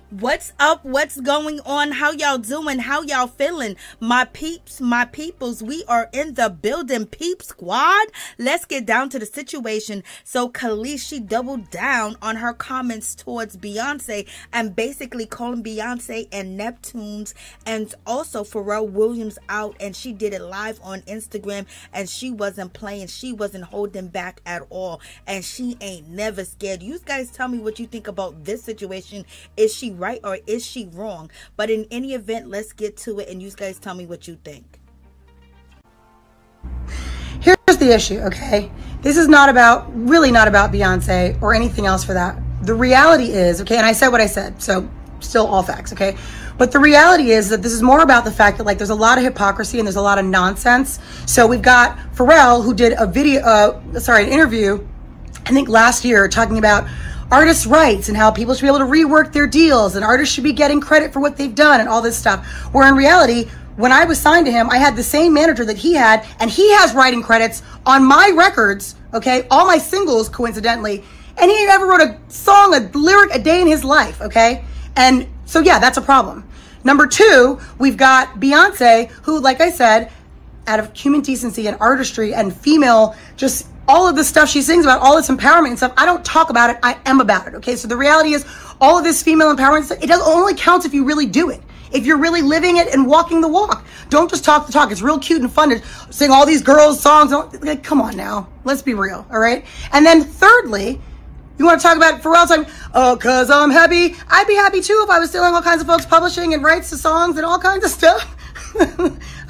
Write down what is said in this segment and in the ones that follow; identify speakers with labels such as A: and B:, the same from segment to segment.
A: What's up? What's going on? How y'all doing? How y'all feeling? My peeps, my peoples, we are in the building, peep squad. Let's get down to the situation. So Kelis, she doubled down on her comments towards Beyonce and basically calling Beyonce and Neptune's and also Pharrell Williams out, and she did it live on Instagram, and she wasn't playing. She wasn't holding back at all, and she ain't never scared. You guys tell me what you think about this situation. Is she right or is she wrong? But in any event, let's get to it and you guys tell me what you think.
B: Here's the issue, okay? This is really not about Beyonce or anything else for that. The reality is, okay, and I said what I said, so still all facts, okay? But the reality is that this is more about the fact that, like, there's a lot of hypocrisy and there's a lot of nonsense. So we've got Pharrell, who did an interview, I think last year, talking about artists' rights and how people should be able to rework their deals and artists should be getting credit for what they've done and all this stuff. Where in reality, when I was signed to him, I had the same manager that he had, and he has writing credits on my records, okay? All my singles, coincidentally. And he never wrote a song, a lyric a day in his life, okay? And so, yeah, that's a problem. Number two, we've got Beyonce, who, like I said, out of human decency and artistry and female, just all of the stuff she sings about, all this empowerment and stuff, I don't talk about it, I am about it, okay? So the reality is, all of this female empowerment stuff, it only counts if you really do it. If you're really living it and walking the walk. Don't just talk the talk. It's real cute and fun to sing all these girls' songs. Like, come on now, let's be real, all right? And then thirdly, you want to talk about Pharrell saying, oh, cause I'm happy. I'd be happy too if I was stealing all kinds of folks' publishing and rights to songs and all kinds of stuff.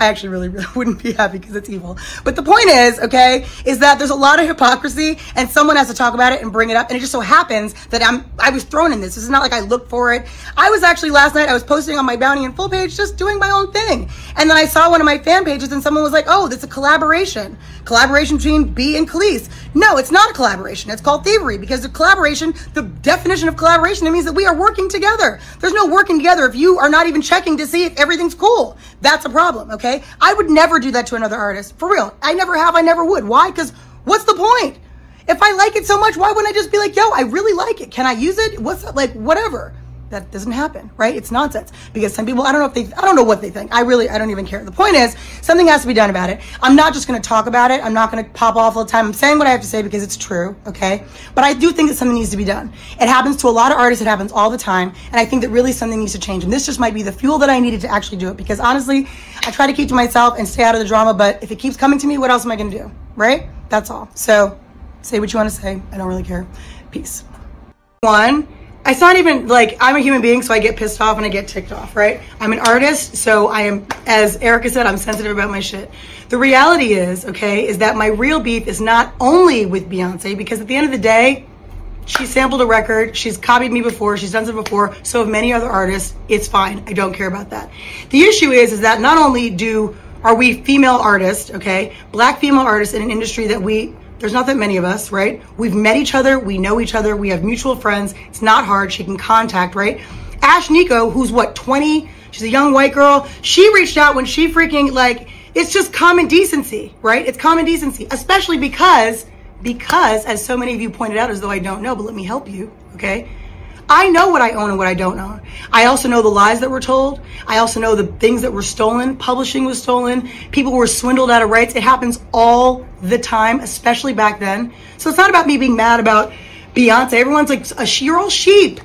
B: I actually really wouldn't be happy because it's evil. But the point is, okay, is that there's a lot of hypocrisy and someone has to talk about it and bring it up. And it just so happens that I was thrown in this. This is not like I looked for it. I was actually last night, I was posting on my Bounty and Full page, just doing my own thing. And then I saw one of my fan pages and someone was like, oh, this is a collaboration between B and Kelis. No, it's not a collaboration. It's called thievery, because the collaboration, the definition of collaboration, it means that we are working together. There's no working together if you are not even checking to see if everything's cool. That's a problem, okay? I would never do that to another artist. For real. I never have, I never would. Why? Because what's the point? If I like it so much, why wouldn't I just be like, yo, I really like it. Can I use it? What's that? Like, whatever. That doesn't happen, right? It's nonsense. Because some people, I don't know what they think. I don't even care. The point is, something has to be done about it. I'm not just going to talk about it. I'm not going to pop off all the time. I'm saying what I have to say because it's true, okay? But I do think that something needs to be done. It happens to a lot of artists. It happens all the time. And I think that really something needs to change. And this just might be the fuel that I needed to actually do it. Because honestly, I try to keep to myself and stay out of the drama. But if it keeps coming to me, what else am I going to do, right? That's all. So say what you want to say. I don't really care. Peace. One. It's not even like, I'm a human being, so I get pissed off and I get ticked off, right? I'm an artist, so I am, as Erica said, I'm sensitive about my shit. The reality is, okay, is that my real beef is not only with Beyonce, because at the end of the day, she sampled a record, she's copied me before, she's done stuff before, so have many other artists. It's fine. I don't care about that. The issue is that not only are we female artists, okay, black female artists in an industry that there's not that many of us, right? We've met each other, we know each other, we have mutual friends. It's not hard, she can contact, right? Ash Nico, who's what, 20? She's a young white girl. She reached out when she freaking, like, it's just common decency, right? It's common decency, especially because, as so many of you pointed out, as though I don't know, but let me help you, okay? I know what I own and what I don't own. I also know the lies that were told. I also know the things that were stolen. Publishing was stolen. People were swindled out of rights. It happens all the time, especially back then. So it's not about me being mad about Beyonce. Everyone's like, you're all sheep.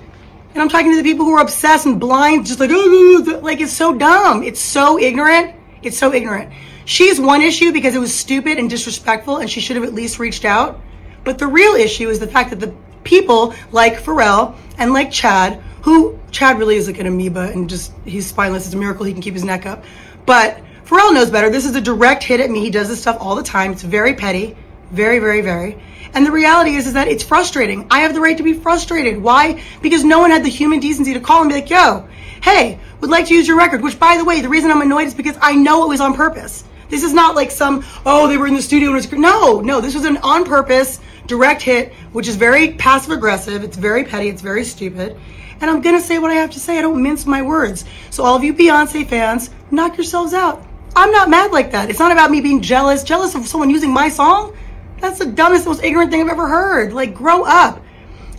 B: And I'm talking to the people who are obsessed and blind, just like, like, it's so dumb. It's so ignorant. It's so ignorant. She's one issue because it was stupid and disrespectful and she should have at least reached out. But the real issue is the fact that the people like Pharrell and like Chad really is like an amoeba and just, he's spineless. It's a miracle he can keep his neck up. But Pharrell knows better. This is a direct hit at me. He does this stuff all the time. It's very petty. Very, very, very. And the reality is that it's frustrating. I have the right to be frustrated. Why? Because no one had the human decency to call and be like, yo, hey, would like to use your record. Which, by the way, the reason I'm annoyed is because I know it was on purpose. This is not like they were in the studio and it was, no, this was an on purpose direct hit, which is very passive aggressive. It's very petty. It's very stupid. And I'm going to say what I have to say. I don't mince my words. So all of you Beyonce fans, knock yourselves out. I'm not mad like that. It's not about me being jealous of someone using my song. That's the dumbest, most ignorant thing I've ever heard. Like, grow up.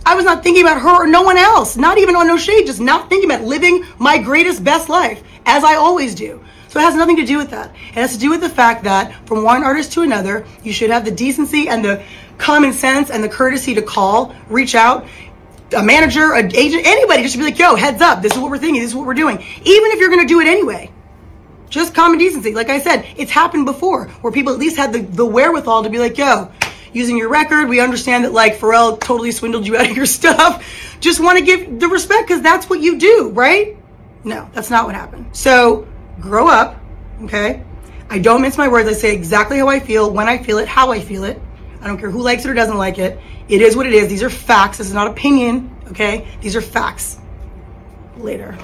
B: I was not thinking about her or no one else. Not even on no shade, just not thinking about living my greatest, best life, as I always do. So it has nothing to do with that. It has to do with the fact that from one artist to another, you should have the decency and the common sense and the courtesy to call, reach out, a manager, an agent, anybody, just to be like, yo, heads up, this is what we're thinking, this is what we're doing. Even if you're going to do it anyway. Just common decency. Like I said, it's happened before where people at least had the wherewithal to be like, yo, using your record, we understand that like Pharrell totally swindled you out of your stuff. Just want to give the respect because that's what you do, right? No, that's not what happened. So grow up, okay? I don't mince my words. I say exactly how I feel, when I feel it, how I feel it. I don't care who likes it or doesn't like it. It is what it is. These are facts. This is not opinion, okay? These are facts. Later.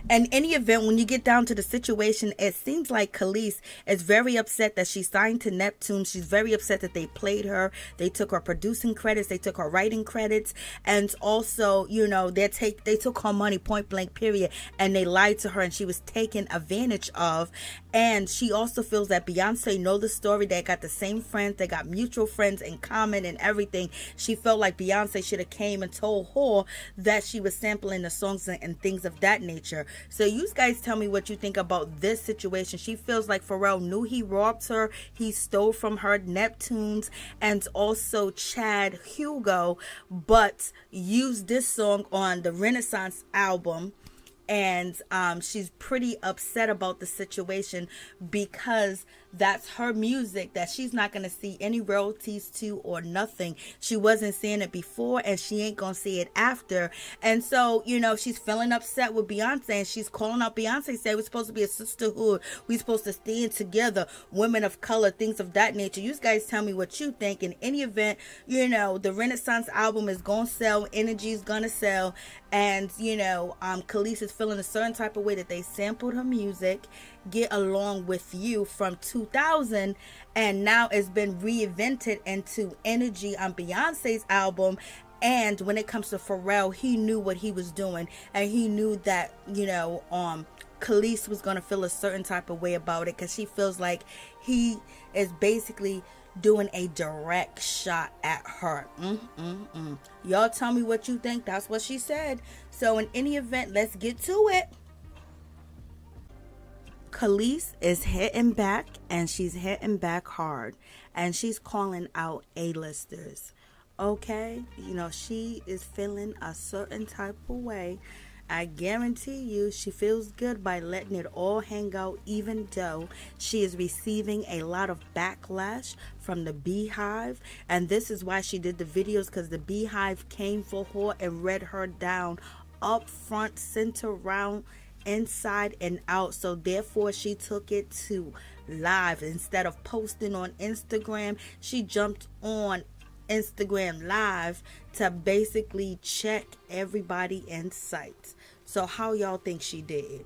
A: In any event, when you get down to the situation, it seems like Kelis is very upset that she signed to Neptune. She's very upset that they played her. They took her producing credits. They took her writing credits. And also, you know, they took her money, point blank, period. And they lied to her and she was taken advantage of. And she also feels that Beyonce know the story. They got the same friends. They got mutual friends in common and everything. She felt like Beyonce should have came and told her that she was sampling the songs and things of that nature. So you guys tell me what you think about this situation. She feels like Pharrell knew he robbed her. He stole from her Neptunes and also Chad Hugo, but used this song on the Renaissance album. And she's pretty upset about the situation because that's her music that she's not going to see any royalties to or nothing. She wasn't seeing it before and she ain't going to see it after. And so, you know, she's feeling upset with Beyonce and she's calling out Beyonce, saying we're supposed to be a sisterhood. We're supposed to stand together, women of color, things of that nature. You guys tell me what you think. In any event, you know, the Renaissance album is going to sell. Energy is going to sell. And, you know, Kelis is feeling a certain type of way that they sampled her music, Get Along With You from 2000, and now it's been reinvented into Energy on Beyonce's album. And when it comes to Pharrell, he knew what he was doing, and he knew that, you know, Kelis was going to feel a certain type of way about it because she feels like he is basically doing a direct shot at her. Y'all tell me what you think. That's what she said. So in any event, let's get to it. Kelis is hitting back, and she's hitting back hard, and she's calling out A-listers. Okay, you know, she is feeling a certain type of way. I guarantee you she feels good by letting it all hang out, even though she is receiving a lot of backlash from the Beehive. And this is why she did the videos, because the Beehive came for her and read her down up front, center, round, inside and out. So therefore she took it to live. Instead of posting on Instagram, she jumped on Instagram Live to basically check everybody in sight. So how y'all think she did?